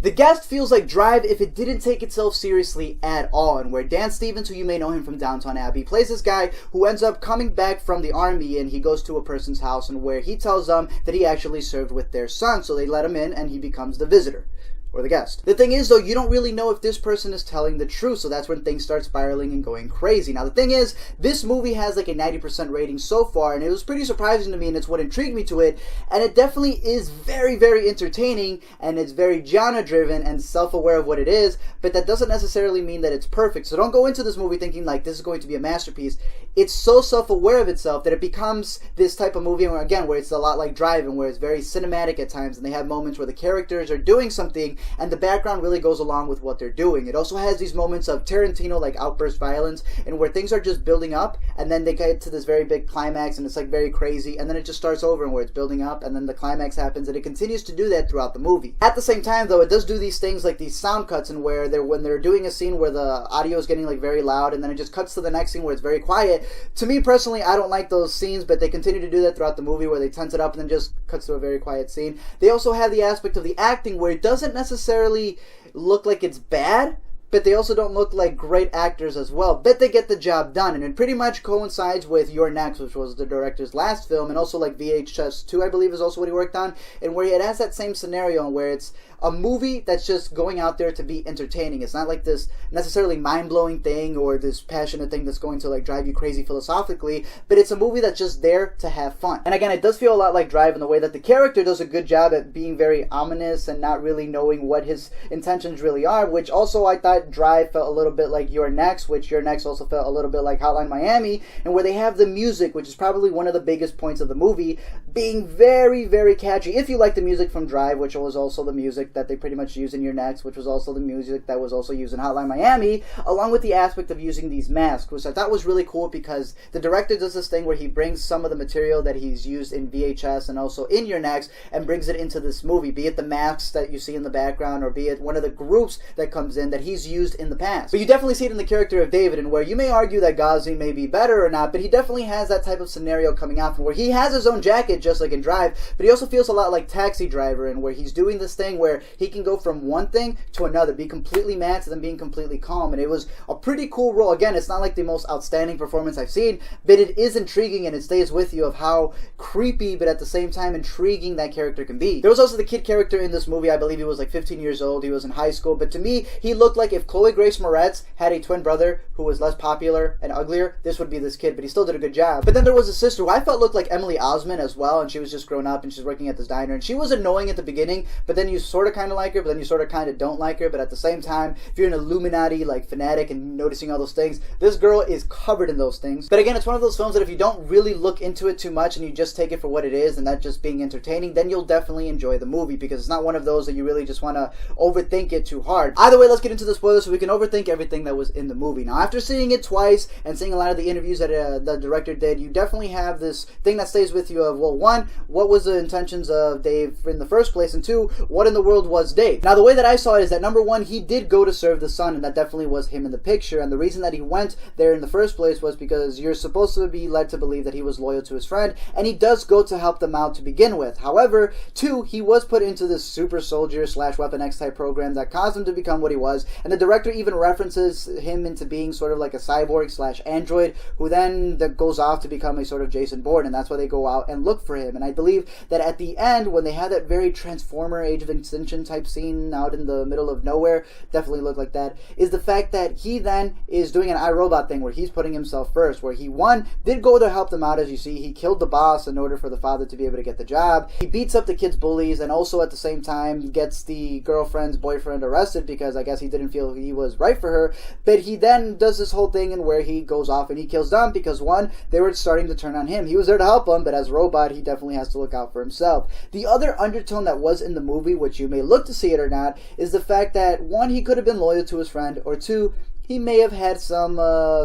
The Guest feels like Drive if it didn't take itself seriously at all, and where Dan Stevens, who you may know him from Downton Abbey, plays this guy who ends up coming back from the army, and he goes to a person's house and where he tells them that he actually served with their son, so they let him in and he becomes the visitor. Or the guest. The thing is, though, you don't really know if this person is telling the truth, so that's when things start spiraling and going crazy. Now, the thing is, this movie has like a 90% rating so far, and it was pretty surprising to me, and it's what intrigued me to it, and it definitely is very, very entertaining, and it's very genre-driven and self-aware of what it is, but that doesn't necessarily mean that it's perfect. So don't go into this movie thinking like this is going to be a masterpiece. It's so self-aware of itself that it becomes this type of movie, where, again, where it's a lot like Drive, and where it's very cinematic at times, and they have moments where the characters are doing something, and the background really goes along with what they're doing. It also has these moments of Tarantino-like outburst violence, and where things are just building up, and then they get to this very big climax, and it's like very crazy, and then it just starts over, and where it's building up, and then the climax happens, and it continues to do that throughout the movie. At the same time, though, it does do these things like these sound cuts, and where when they're doing a scene where the audio is getting like very loud, and then it just cuts to the next scene where it's very quiet. To me personally, I don't like those scenes, but they continue to do that throughout the movie, where they tense it up and then just cuts to a very quiet scene. They also have the aspect of the acting where it doesn't necessarily look like it's bad, but they also don't look like great actors as well, but they get the job done, and it pretty much coincides with You're Next, which was the director's last film, and also like VHS 2, I believe, is also what he worked on, and where it has that same scenario where it's a movie that's just going out there to be entertaining. It's not like this necessarily mind-blowing thing or this passionate thing that's going to like drive you crazy philosophically, but it's a movie that's just there to have fun. And again, it does feel a lot like Drive in the way that the character does a good job at being very ominous and not really knowing what his intentions really are, which also I thought Drive felt a little bit like You're Next, which You're Next also felt a little bit like Hotline Miami, and where they have the music, which is probably one of the biggest points of the movie, being very, very catchy. If you like the music from Drive, which was also the music that they pretty much used in You're Next, which was also the music that was also used in Hotline Miami, along with the aspect of using these masks, which I thought was really cool because the director does this thing where he brings some of the material that he's used in VHS and also in You're Next and brings it into this movie, be it the masks that you see in the background or be it one of the groups that comes in that he's used in the past. But you definitely see it in the character of David, and where you may argue that Ghazi may be better or not, but he definitely has that type of scenario coming out from where he has his own jacket just like in Drive, but he also feels a lot like Taxi Driver, and where he's doing this thing where he can go from one thing to another, be completely mad to then being completely calm, and it was a pretty cool role. Again, it's not like the most outstanding performance I've seen, but it is intriguing and it stays with you of how creepy but at the same time intriguing that character can be. There was also the kid character in this movie. I believe he was like 15 years old. He was in high school, but to me, he looked like if Chloe Grace Moretz had a twin brother who was less popular and uglier, this would be this kid, but he still did a good job. But then there was a sister who I felt looked like Emily Osment as well, and she was just grown up and she's working at this diner, and she was annoying at the beginning, but then you sort of kind of like her, but then you sort of kind of don't like her. But at the same time, if you're an Illuminati like fanatic and noticing all those things, this girl is covered in those things. But again, it's one of those films that if you don't really look into it too much and you just take it for what it is and that just being entertaining, then you'll definitely enjoy the movie, because it's not one of those that you really just want to overthink it too hard. Either way, let's get into the spoilers so we can overthink everything that was in the movie. Now, after seeing it twice and seeing a lot of the interviews that the director did, you definitely have this thing that stays with you of, well, one, what was the intentions of Dave in the first place, and two, what in the world was Dave? Now, the way that I saw it is that number one, he did go to serve the son, and that definitely was him in the picture, and the reason that he went there in the first place was because you're supposed to be led to believe that he was loyal to his friend, and he does go to help them out to begin with. However, two, he was put into this super soldier / Weapon X type program that caused him to become what he was, and the director even references him into being sort of like a cyborg / android, who then goes off to become a sort of Jason Bourne, and that's why they go out and look for him. And I believe that at the end, when they had that very Transformer Age of Extinction type scene out in the middle of nowhere, definitely looked like that, is the fact that he then is doing an iRobot thing where he's putting himself first, where he, one, did go to help them out, as you see. He killed the boss in order for the father to be able to get the job. He beats up the kid's bullies, and also at the same time gets the girlfriend's boyfriend arrested because I guess he didn't feel he was right for her. But he then does this whole thing in where he goes off and he kills them because, one, they were starting to turn on him. He was there to help them, but as a robot, he definitely has to look out for himself. The other undertone that was in the movie, which you may look to see it or not, is the fact that, one, he could have been loyal to his friend, or two, he may have had some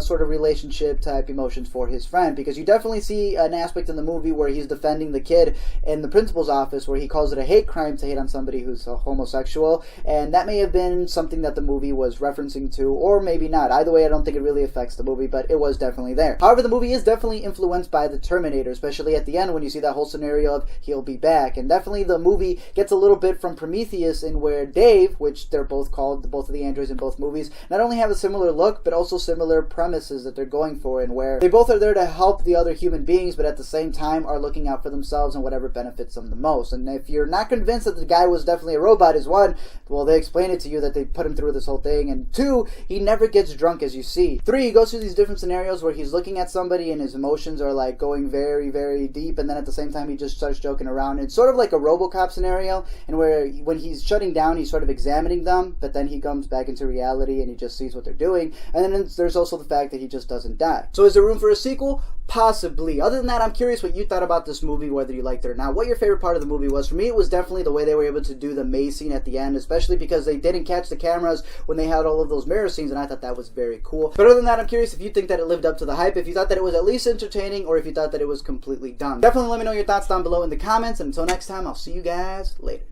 sort of relationship type emotions for his friend, because you definitely see an aspect in the movie where he's defending the kid in the principal's office where he calls it a hate crime to hate on somebody who's a homosexual, and that may have been something that the movie was referencing to, or maybe not. Either way, I don't think it really affects the movie, but it was definitely there. However, the movie is definitely influenced by the Terminator, especially at the end when you see that whole scenario of he'll be back, and definitely the movie gets a little bit from Prometheus, in where Dave, which they're both called, both of the androids in both movies, not only have a similar look, but also similar premises that they're going for, and where they both are there to help the other human beings, but at the same time are looking out for themselves and whatever benefits them the most. And if you're not convinced that the guy was definitely a robot, is one, well, they explain it to you that they put him through this whole thing, and two, he never gets drunk, as you see. Three, he goes through these different scenarios where he's looking at somebody and his emotions are like going very, very deep, and then at the same time he just starts joking around. It's sort of like a RoboCop scenario, and where when he's shutting down, he's sort of examining them, but then he comes back into reality and he just sees what they're doing. And then there's also the fact that he just doesn't die. So is there room for a sequel? Possibly. Other than that, I'm curious what you thought about this movie, whether you liked it or not. What your favorite part of the movie was. For me, it was definitely the way they were able to do the maze scene at the end, especially because they didn't catch the cameras when they had all of those mirror scenes, and I thought that was very cool. But other than that, I'm curious if you think that it lived up to the hype, if you thought that it was at least entertaining, or if you thought that it was completely dumb. Definitely let me know your thoughts down below in the comments, and until next time, I'll see you guys later.